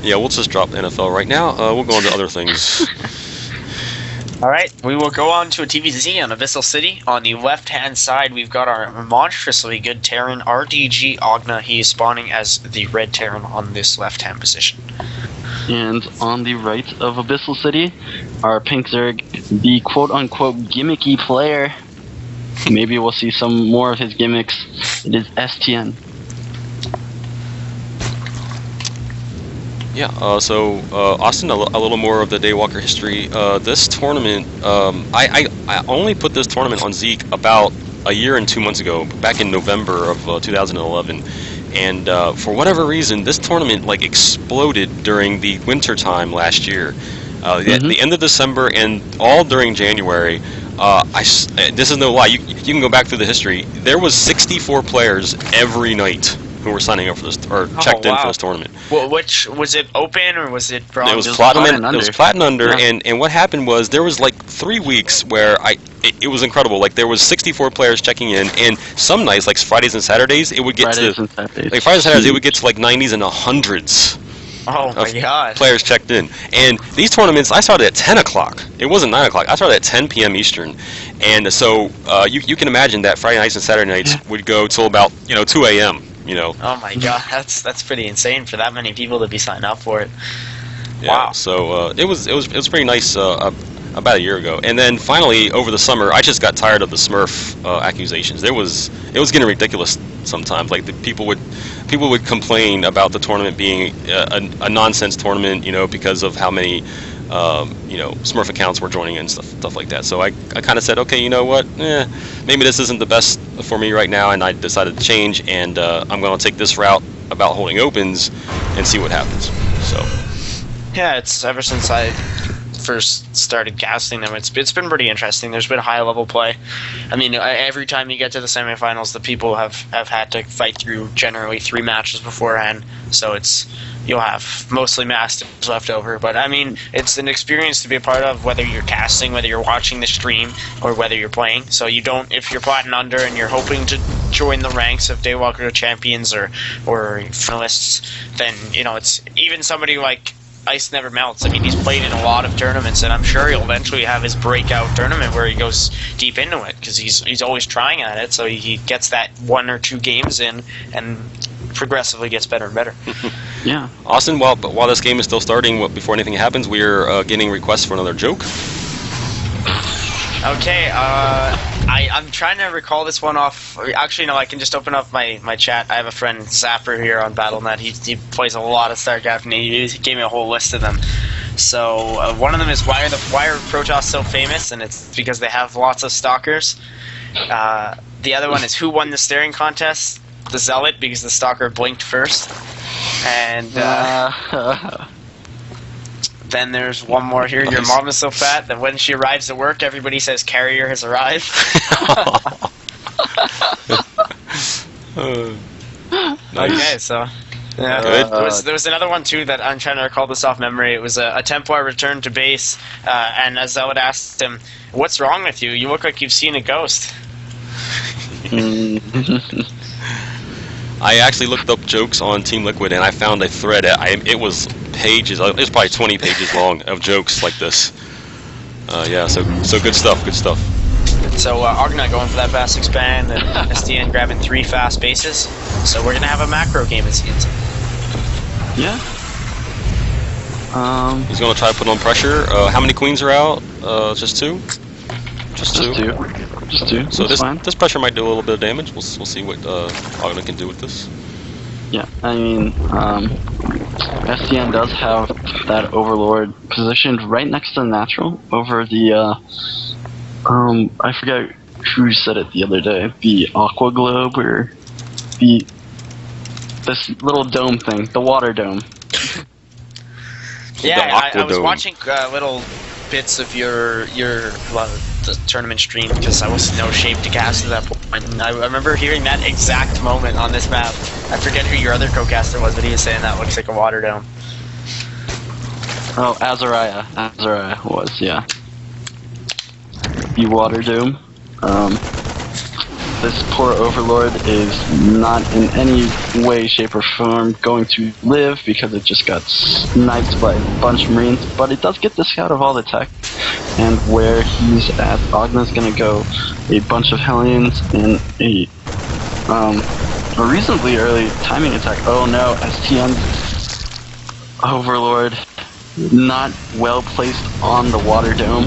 Yeah, we'll just drop NFL right now. We'll go on to other things. Alright, we will go on to a TVZ on Abyssal City. On the left-hand side, we've got our monstrously good Terran, RDGOgna. He is spawning as the red Terran on this left-hand position. And on the right of Abyssal City, our pink Zerg, the quote-unquote gimmicky player. Maybe we'll see some more of his gimmicks. It is STN. Yeah, Austin, a little more of the DayWalker history. This tournament, I only put this tournament on Zeke about a year and 2 months ago, back in November of 2011. And for whatever reason, this tournament like exploded during the winter time last year. At the end of December and all during January, this is no lie, you can go back through the history. There was 64 players every night who were signing up for this, or checked in for this tournament. Well, which was it, open or was it bronze? It was platinum. It was platinum under, and what happened was there was like 3 weeks where it was incredible. Like there was 64 players checking in, and some nights, like Fridays and Saturdays, it would get Fridays and Saturdays, it would get to like 90s and 100s. Oh my god! Players checked in, and these tournaments I started at 10 o'clock. It wasn't 9 o'clock. I started at 10 p.m. Eastern, and so you can imagine that Friday nights and Saturday nights would go till about 2 a.m. Oh my god, that's pretty insane for that many people to be signed up for it. Yeah, wow. So it was pretty nice about a year ago, and then finally over the summer I just got tired of the Smurf accusations. It was getting ridiculous sometimes. Like people would complain about the tournament being a nonsense tournament, because of how many Smurf accounts were joining in and stuff like that. So I kind of said, okay, you know what, maybe this isn't the best for me right now, and I decided to change, and I'm going to take this route about holding opens and see what happens. So yeah, it's ever since I first started casting them, it's been pretty interesting. There's been high level play. I mean, every time you get to the semifinals, the people have had to fight through generally 3 matches beforehand, so you'll have mostly masters left over. But I mean, it's an experience to be a part of, whether you're casting, whether you're watching the stream, or whether you're playing. So if you're platinum under and you're hoping to join the ranks of DayWalker champions or finalists, then it's even somebody like Ice Never Melts. I mean, he's played in a lot of tournaments, and I'm sure he'll eventually have his breakout tournament where he goes deep into it, because he's always trying at it, so he gets that 1 or 2 games in and progressively gets better and better. Yeah. Austin, while this game is still starting, before anything happens, we're getting requests for another joke. Okay, I'm trying to recall this one off. Actually, no, I can just open up my chat. I have a friend, Zapper, here on Battle.net. He plays a lot of StarCraft, and he gave me a whole list of them. So one of them is why are Protoss so famous? And it's because they have lots of stalkers. The other one is who won the staring contest? The Zealot, because the stalker blinked first. And then there's one more here. Your mom is so fat that when she arrives at work, everybody says carrier has arrived. Nice. Okay, so yeah, there was another one too that I'm trying to recall this off memory. It was a Templar returned to base, and as I would ask him, "What's wrong with you? You look like you've seen a ghost." I actually looked up jokes on Team Liquid, and I found a thread. It was pages. It was probably 20 pages long of jokes like this. Yeah, so good stuff. Good stuff. So Ogna going for that fast expand, and SDN grabbing 3 fast bases. So we're gonna have a macro game, it seems. Yeah. He's gonna try to put on pressure. How many queens are out? Just 2. Just two. Just 2. So this pressure might do a little bit of damage. We'll see what Ogna can do with this. Yeah, I mean, SDN does have that Overlord positioned right next to the natural over the, I forget who said it the other day, the Aqua Globe, or this little dome thing, the water dome. Yeah, I was watching little bits of your the tournament stream, because I was in no shape to cast at that point. And I remember hearing that exact moment on this map. I forget who your other co-caster was, but he was saying that looks like a water dome. Oh, Azariah. Azariah was, yeah. The water dome. this poor Overlord is not in any way, shape, or form going to live because it just got sniped by a bunch of Marines. But it does get the scout of all the tech, and where he's at, Ogna's gonna go a bunch of Hellions in a reasonably early timing attack. Oh no, STN's Overlord not well placed on the water dome,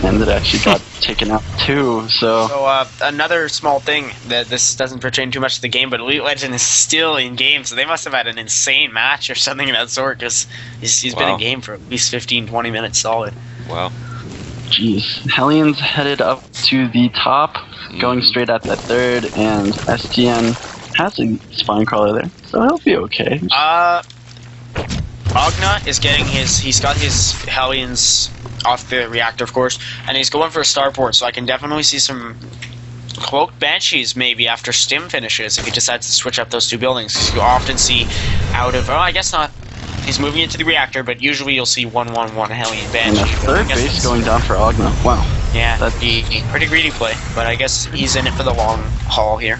and it actually got taken out too. So another small thing that this doesn't pertain too much to the game, but Elite Legend is still in game, so they must have had an insane match or something of that sort, because he's been in game for at least 15-20 minutes solid. Wow. Jeez. Hellions headed up to the top, going straight at that third, and STN has a spine crawler there, so he'll be okay. Ogna is getting he's got his Hellions off the reactor, of course, and he's going for a starport, so I can definitely see some cloaked Banshees maybe after Stim finishes if he decides to switch up those two buildings. You often see out of, I guess not, he's moving into the reactor, but usually you'll see 1-1-1 Hellion Banshee. And a third base going down for Ogna. Wow. Yeah, that'd be a pretty greedy play, but I guess he's in it for the long haul here.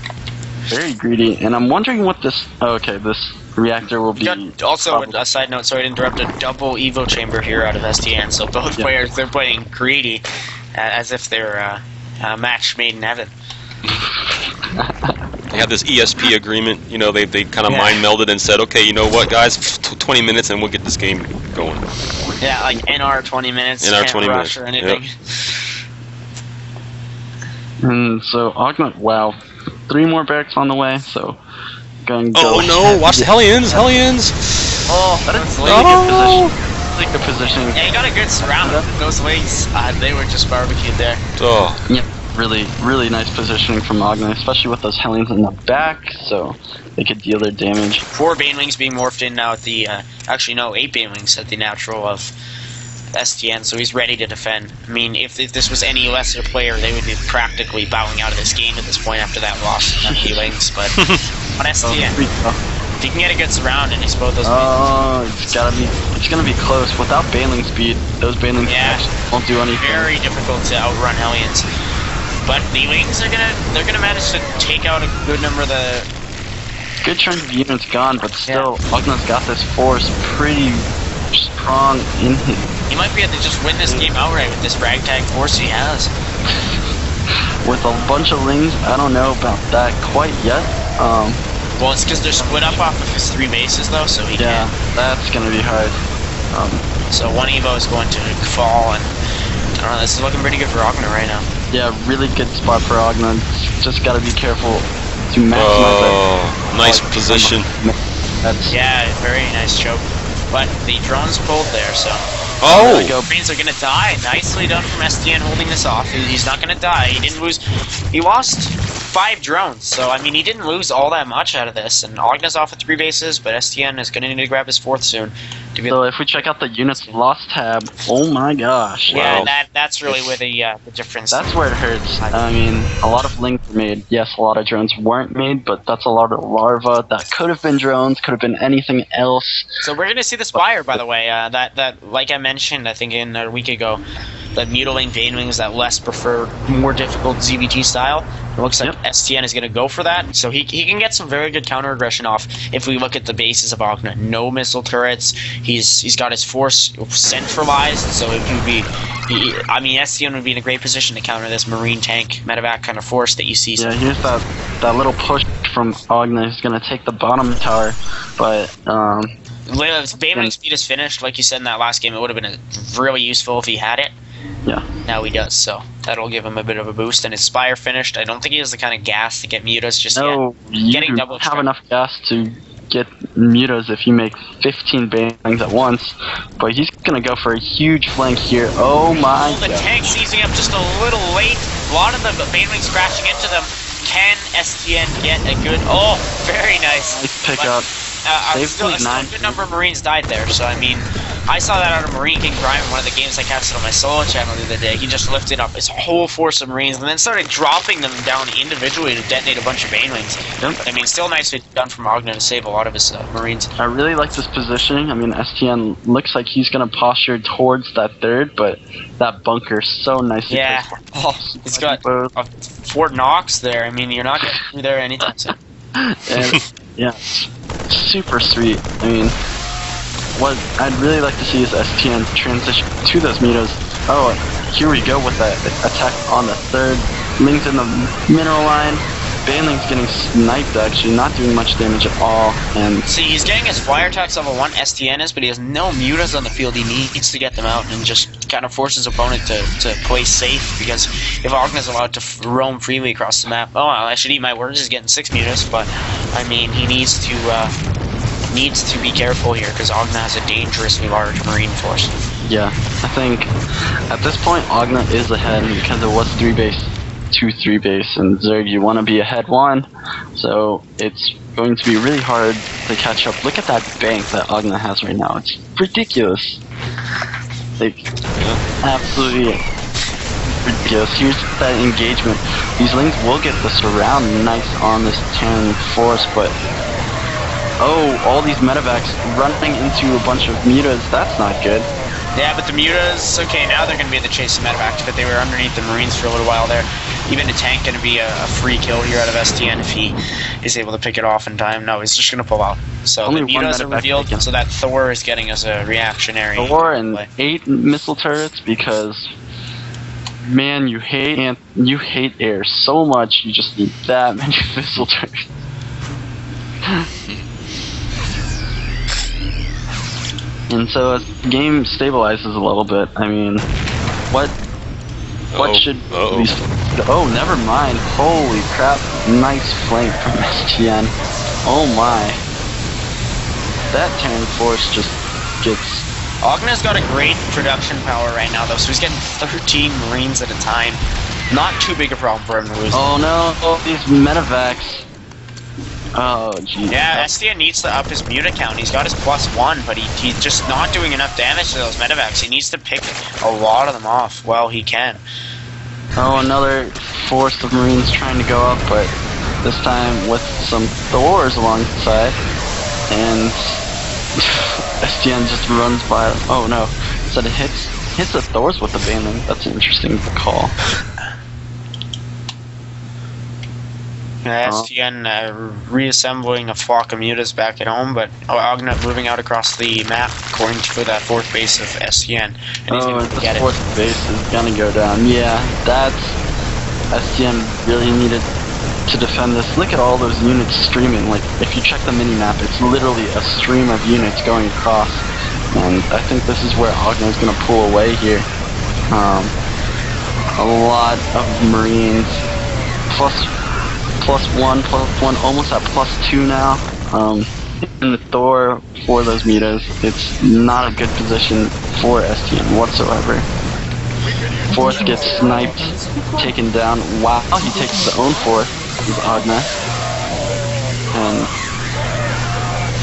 Very greedy, and I'm wondering what this... Okay, this reactor will be... Also, a side note, sorry to interrupt, a double Evo chamber here out of STN, so both players, they're playing greedy, as if they're a match made in heaven. They had this ESP agreement, you know, they kind of mind melded and said, okay, you know what, guys, 20 minutes and we'll get this game going. Yeah, like NR 20 minutes, NR 20 minutes or anything. Yep. And so Ogna, wow, 3 more barracks on the way, so going to go. Oh no, watch the Hellions, Hellions! Oh, that is really good position. Really good positioning. Yeah, you got a good surround. Those wings, they were just barbecued there. Oh. Yep, really nice positioning from Ogna, especially with those Hellions in the back, so they could deal their damage. 4 Banelings being morphed in now at the, actually no, 8 Banelings at the natural of STN, so he's ready to defend. I mean, if this was any lesser player, they would be practically bowing out of this game at this point after that loss of Banelings, but on STN, if he can get a good surround and explode those it's gonna be close. Without Baneling speed, those Banelings won't do anything. Very difficult to outrun Hellions. But the Wings are gonna manage to take out a good number of the... Good chunk of units gone, but still, Ogna's got this force pretty strong in him. He might be able to just win this game outright with this ragtag force he has. With a bunch of Lings, I don't know about that quite yet. Well, it's because they're split up off of his 3 bases, though, so he can't. That's gonna be hard. So 1 Evo is going to fall, and I don't know, this is looking pretty good for Ogna right now. Yeah, really good spot for Ogna. Just gotta be careful to maximize that. Nice position. Yeah, very nice choke. But the drone's pulled there, so... Oh! Marines are gonna die. Nicely done from STN holding this off. He's not gonna die. He didn't lose... He lost 5 drones, so I mean, he didn't lose all that much out of this. And Ogna's off at 3 bases, but STN is gonna need to grab his 4th soon. So if we check out the units lost tab, oh my gosh. Yeah, wow. That's really where the difference... That's where it hurts. I mean, a lot of Lings were made. Yes, a lot of drones weren't made, but that's a lot of larva that could have been drones, could have been anything else. So we're gonna see the Spire, by the way. That like I mentioned, I think in a week ago, that Mutiling Banewing is that less preferred, more difficult ZBT style. It looks like STN is going to go for that, so he can get some very good counter aggression off if we look at the bases of Ogna. No missile turrets. He's got his force centralized, so it would be. I mean, STN would be in a great position to counter this Marine tank medevac kind of force that you see. Yeah, here's that little push from Ogna. He's going to take the bottom tower, but. Baneling speed is finished, like you said in that last game. It would have been really useful if he had it. Yeah. Now he does, so that'll give him a bit of a boost. And his Spire finished. I don't think he has the kind of gas to get mutas just yet. You don't have enough gas to get mutas if you make 15 Banelings at once. But he's going to go for a huge flank here. Oh my god. The tank's easing up just a little late. A lot of the Banelings crashing into them. Can STN get a good... Oh, very nice. Nice pickup. Still a good number of Marines died there, so I mean, I saw that out of Marine King Prime in one of the games I casted on my solo channel the other day. He just lifted up his whole force of Marines and then started dropping them down individually to detonate a bunch of Banelings. Yep. I mean, still nicely done from Ogna to save a lot of his Marines. I really like this positioning. I mean, STN looks like he's going to posture towards that third, but that bunker so nicely. Yeah. Oh, it's got Fort Knox there. I mean, you're not getting through there anytime soon. And, yeah, super sweet. I mean, what I'd really like to see is STN transition to those Mutos. Oh, here we go with that attack on the third. Ling's in the mineral line. Banling's getting sniped, actually, not doing much damage at all. And see, he's getting his flyer attacks level 1, STN is, but he has no Mutas on the field. He needs to get them out and just kind of force his opponent to play safe, because if Ogna's allowed to roam freely across the map, oh, I should eat my words, he's getting 6 Mutas, but, I mean, he needs to be careful here, because Ogna has a dangerously large marine force. yeah, I think at this point, Ogna is ahead because it was 3-base. 2-3 base, and Zerg, you want to be ahead 1, so it's going to be really hard to catch up. Look at that bank that Ogna has right now. It's ridiculous. Like, absolutely ridiculous. Here's that engagement. These Lings will get the surround nice on this Terran force, but oh, all these medevacs running into a bunch of Mutas, that's not good. Yeah, but the Mutas, okay, now they're going to be in the chase of medevacs, but they were underneath the Marines for a little while there. Even a tank going to be a free kill here out of STN if he is able to pick it off in time. No, he's just going to pull out. So only the Mutas are revealed, so that Thor is getting us a reactionary. Thor and 8 missile turrets, because man, you hate air so much. You just need that many missile turrets. And so as the game stabilizes a little bit, I mean, what should we... Oh, never mind. Holy crap. Nice flank from STN. Oh my. That Terran force just gets... Ogna's got a great production power right now, though, so he's getting 13 Marines at a time. Not too big a problem for him to lose. Oh no, these medevacs. Oh, jeez. Yeah, STN needs to up his Muta count. He's got his +1, but he's just not doing enough damage to those medevacs. He needs to pick a lot of them off while he can. Oh, another force of Marines trying to go up, but this time with some Thors alongside. And STN just runs by. Oh no. So it hits the Thors with the Banning. That's an interesting call. STN reassembling a flock of Mutas back at home, but Ogna moving out across the map according to that 4th base of STN. And he's going to get it. The 4th base is going to go down. Yeah, that's... STN really needed to defend this. Look at all those units streaming. Like, if you check the mini-map, it's literally a stream of units going across. And I think this is where Ogna is going to pull away here. A lot of Marines. +1, almost at +2 now. In the Thor for those Mutas, it's not a good position for STN whatsoever. 4th gets sniped, taken down. Wow, he takes his own 4th with Ogna. And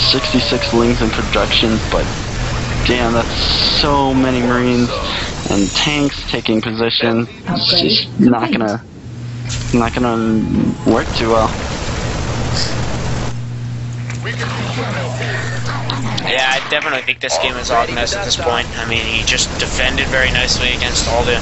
66 Lings in production, but damn, that's so many Marines and tanks taking position. It's just not gonna work too well. Yeah, I definitely think this game is Ogna's at this point. I mean, he just defended very nicely against all the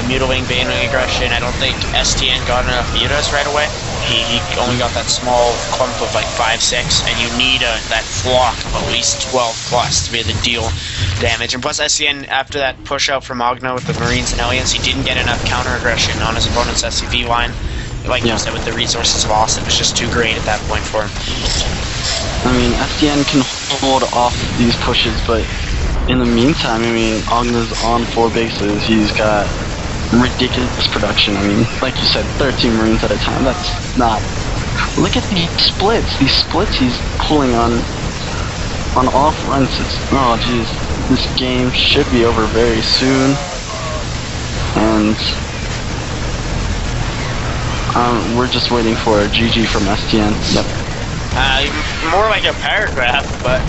mutilating Banning aggression. I don't think STN got enough Mutas right away. He only got that small clump of like 5-6, and you need that flock of at least 12 plus to be able to deal damage. And plus STN, after that push out from Ogna with the Marines and Aliens, he didn't get enough counter aggression on his opponent's SCV line. Like you said, with the resources lost, it was just too great at that point for him. I mean, STN can hold off these pushes, but in the meantime, I mean, Ogna's on 4 bases. He's got ridiculous production. I mean, like you said, 13 Marines at a time. That's not... Look at these splits. These splits he's pulling on all fronts. Oh, jeez. This game should be over very soon. And we're just waiting for a GG from STN. Yep. More like a paragraph, but